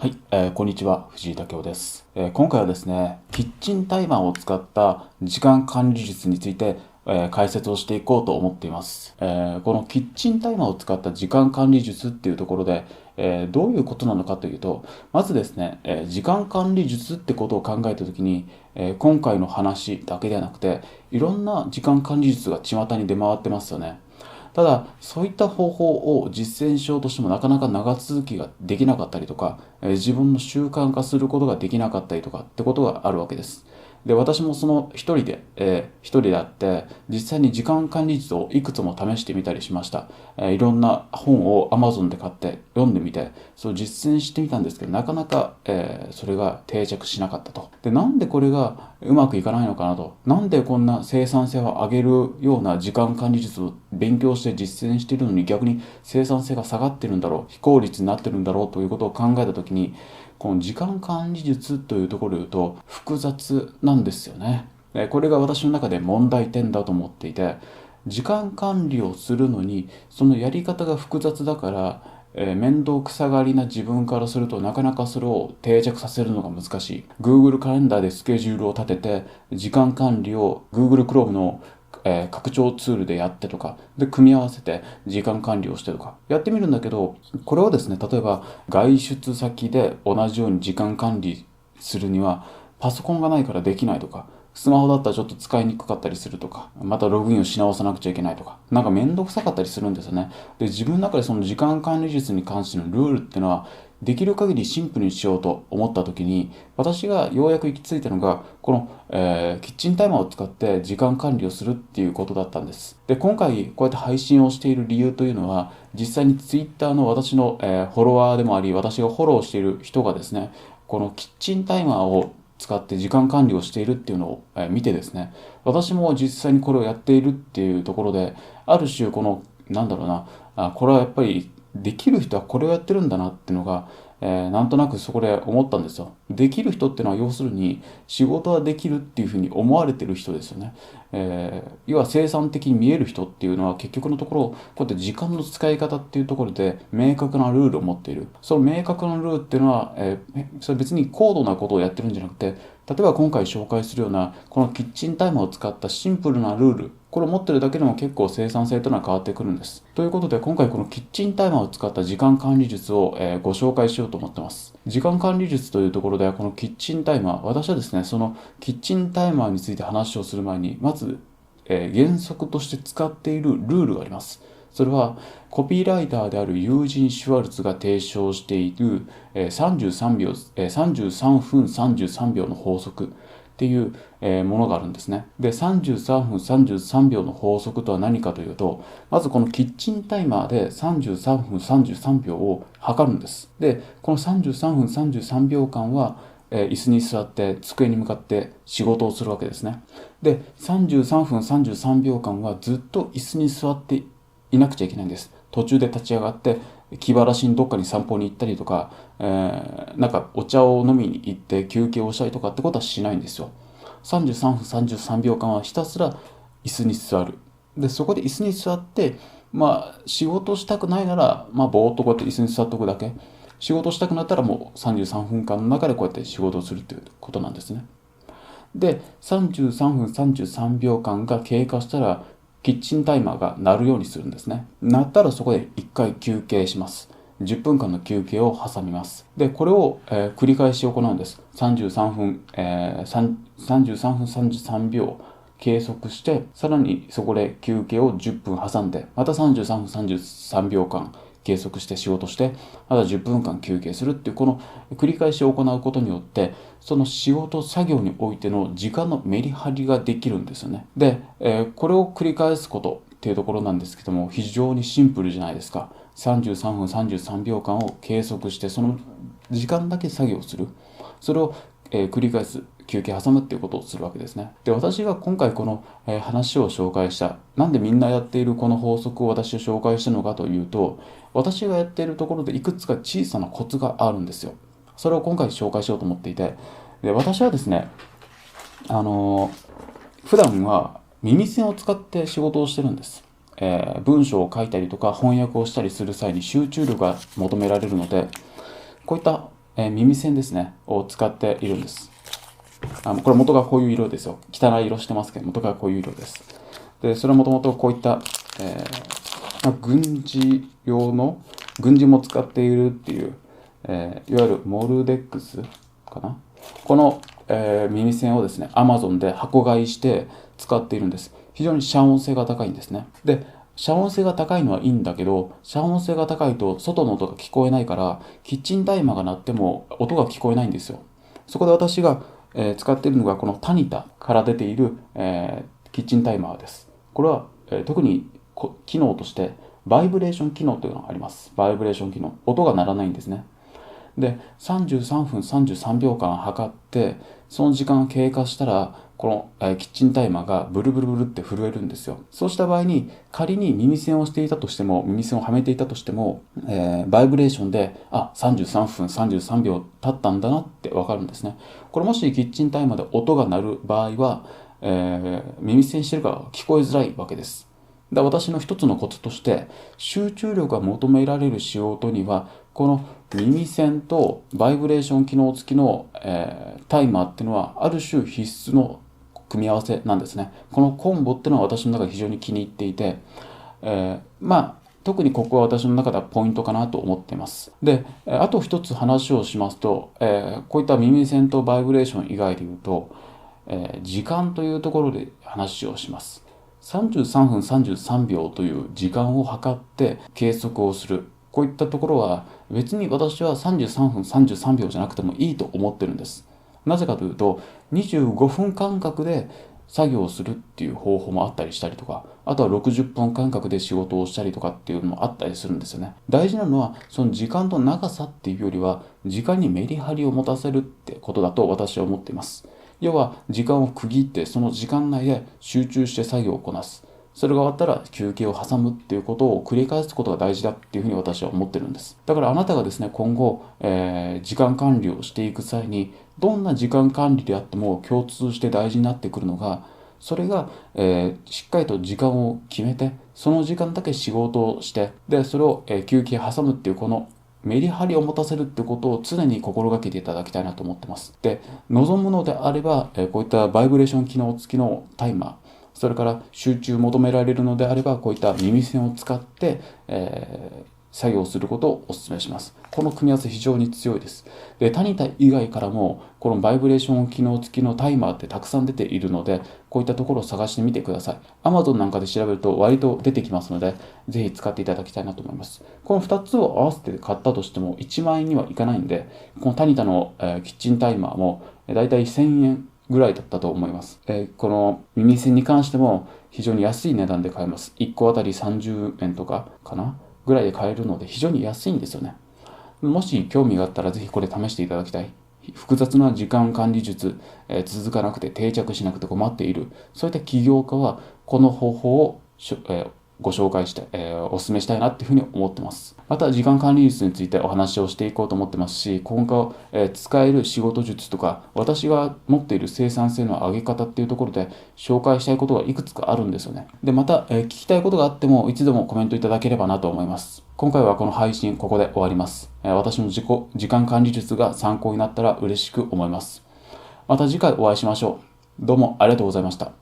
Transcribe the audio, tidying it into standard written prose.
はい、こんにちは、藤井武雄です。今回はですね、キッチンタイマーを使った時間管理術について、解説をしていこうと思っています。このキッチンタイマーを使った時間管理術っていうところで、どういうことなのかというと、まずですね、時間管理術ってことを考えたときに、今回の話だけではなくて、いろんな時間管理術が巷に出回ってますよね。ただ、そういった方法を実践しようとしてもなかなか長続きができなかったりとか、自分の習慣化することができなかったりとかってことがあるわけです。で、私もその一人であって、実際に時間管理術をいくつも試してみたりしました。いろんな本を Amazon で買って読んでみて、そう実践してみたんですけど、なかなか、それが定着しなかったと。で、なんでこれがうまくいかないのかなと。なんでこんな生産性を上げるような時間管理術を勉強して実践しているのに逆に生産性が下がってるんだろう、非効率になってるんだろうということを考えたときに、この時間管理術というところで言うと複雑なんですよね。これが私の中で問題点だと思っていて、時間管理をするのにそのやり方が複雑だから、面倒くさがりな自分からするとなかなかそれを定着させるのが難しい。Google カレンダーでスケジュールを立てて時間管理を Google Chrome の拡張ツールでやってとかで組み合わせて時間管理をしてとかやってみるんだけど、これをですね、例えば外出先で同じように時間管理するにはパソコンがないからできないとか、スマホだったらちょっと使いにくかったりするとか、またログインをし直さなくちゃいけないとか、なんかめんどくさかったりするんですよね。で、自分の中でその時間管理術に関してのルールっていうのはできる限りシンプルにしようと思った時に、私がようやく行き着いたのがこの、キッチンタイマーを使って時間管理をするっていうことだったんです。で、今回こうやって配信をしている理由というのは、実際に Twitter の私の、フォロワーでもあり、私がフォローしている人がですね、このキッチンタイマーを使って時間管理をしているっていうのを見てですね、私も実際にこれをやっているっていうところで、ある種この、なんだろうな、これはやっぱりできる人はこれをやってるんだなっていうのが、なんとなくそこで思ったんですよ。できる人っていうのは要するに仕事はできるっていうふうに思われてる人ですよね。要は生産的に見える人っていうのは結局のところこうやって時間の使い方っていうところで明確なルールを持っている。その明確なルールっていうのは、それ別に高度なことをやってるんじゃなくて、例えば今回紹介するようなこのキッチンタイマーを使ったシンプルなルール、これを持ってるだけでも結構生産性というのは変わってくるんです。ということで今回このキッチンタイマーを使った時間管理術を、ご紹介しようと思ってます。時間管理術というところでこのキッチンタイマー、私はですね、そのキッチンタイマーについて話をする前にまず、原則として使っているルールがあります。それはコピーライターであるユージン・シュワルツが提唱している33秒、33分33秒の法則っていうものがあるんですね。で、33分33秒の法則とは何かというと、まずこのキッチンタイマーで33分33秒を測るんです。で、この33分33秒間は椅子に座って机に向かって仕事をするわけですね。で、33分33秒間はずっと椅子に座っていなくちゃいけないんです。途中で立ち上がって気晴らしにどっかに散歩に行ったりとか、なんかお茶を飲みに行って休憩をしたりとかってことはしないんですよ。33分33秒間はひたすら椅子に座る。で、そこで椅子に座って、仕事したくないなら、ぼーっとこうやって椅子に座っておくだけ。仕事したくなったらもう33分間の中でこうやって仕事をするということなんですね。で、33分33秒間が経過したら、キッチンタイマーが鳴るようにするんですね。鳴ったらそこで1回休憩します。10分間の休憩を挟みます。で、これを、繰り返し行うんです。33分、33分33秒計測して、さらにそこで休憩を10分挟んで、また33分33秒間計測して仕事して、また10分間休憩するっていう、この繰り返し行うことによって、その仕事作業においての時間のメリハリができるんですよね。で、これを繰り返すことっていうところなんですけども、非常にシンプルじゃないですか。33分33秒間を計測して、その時間だけ作業する。それを、繰り返す。休憩挟むっていうことをするわけですね。で、私が今回この、話を紹介した、なんでみんなやっているこの法則を私は紹介したのかというと、私がやっているところでいくつか小さなコツがあるんですよ。それを今回紹介しようと思っていて、で、私はですね、普段は耳栓を使って仕事をしてるんです。文章を書いたりとか翻訳をしたりする際に集中力が求められるので、こういった、耳栓ですね、を使っているんです。これ元がこういう色ですよ。汚い色してますけど、元がこういう色です。で、それはもともとこういった、軍事用の、軍事も使っているっていう、いわゆるモルデックスかな。この、耳栓をですね、Amazon で箱買いして使っているんです。非常に遮音性が高いんですね。で、遮音性が高いのはいいんだけど、遮音性が高いと外の音が聞こえないから、キッチンタイマーが鳴っても音が聞こえないんですよ。そこで私が、使っているのがこのタニタから出ている、キッチンタイマーです。これは、特に機能としてバイブレーション機能というのがあります。バイブレーション機能。音が鳴らないんですね。で、33分33秒間測って、その時間が経過したら、この、キッチンタイマーがブルブルブルって震えるんですよ。そうした場合に、仮に耳栓をしていたとしても、耳栓をはめていたとしても、バイブレーションで、33分33秒経ったんだなってわかるんですね。これもしキッチンタイマーで音が鳴る場合は、耳栓してるから聞こえづらいわけです。私の一つのコツとして、集中力が求められる仕事には、この耳栓とバイブレーション機能付きの、タイマーっていうのはある種必須の組み合わせなんですね。このコンボっていうのは私の中で非常に気に入っていて、特にここは私の中ではポイントかなと思っています。で、あと一つ話をしますと、こういった耳栓とバイブレーション以外で言うと、時間というところで話をします。33分33秒という時間を計って計測をする。こういったところは別に私は33分33秒じゃなくてもいいと思ってるんです。なぜかというと25分間隔で作業をするっていう方法もあったりしたりとか、あとは60分間隔で仕事をしたりとかっていうのもあったりするんですよね。大事なのはその時間の長さっていうよりは時間にメリハリを持たせるってことだと私は思っています。要は時間を区切ってその時間内で集中して作業をこなす。それが終わったら休憩を挟むっていうことを繰り返すことが大事だっていうふうに私は思ってるんです。だからあなたがですね、今後、時間管理をしていく際に、どんな時間管理であっても共通して大事になってくるのが、それが、しっかりと時間を決めて、その時間だけ仕事をして、で、それを、休憩挟むっていうこのメリハリを持たせるってことを常に心がけていただきたいなと思ってます。で、望むのであれば、こういったバイブレーション機能付きのタイマー、それから集中求められるのであれば、こういった耳栓を使って、作業することをお勧めします。この組み合わせ非常に強いです。で、タニタ以外からも、このバイブレーション機能付きのタイマーってたくさん出ているので、こういったところを探してみてください。Amazon なんかで調べると割と出てきますので、ぜひ使っていただきたいなと思います。この2つを合わせて買ったとしても1万円にはいかないんで、このタニタの、キッチンタイマーもだいたい1000円ぐらいだったと思います。この耳栓に関しても非常に安い値段で買えます。1個あたり30円とかかなぐらいで買えるので非常に安いんですよね。もし興味があったらぜひこれ試していただきたい。複雑な時間管理術、続かなくて定着しなくて困っている、そういった起業家はこの方法をご紹介して、お勧めしたいなっていうふうに思ってます。また時間管理術についてお話をしていこうと思ってますし、今後、使える仕事術とか私が持っている生産性の上げ方っていうところで紹介したいことがいくつかあるんですよね。で、また、聞きたいことがあってもいつでもコメントいただければなと思います。今回はこの配信ここで終わります。私の時間管理術が参考になったら嬉しく思います。また次回お会いしましょう。どうもありがとうございました。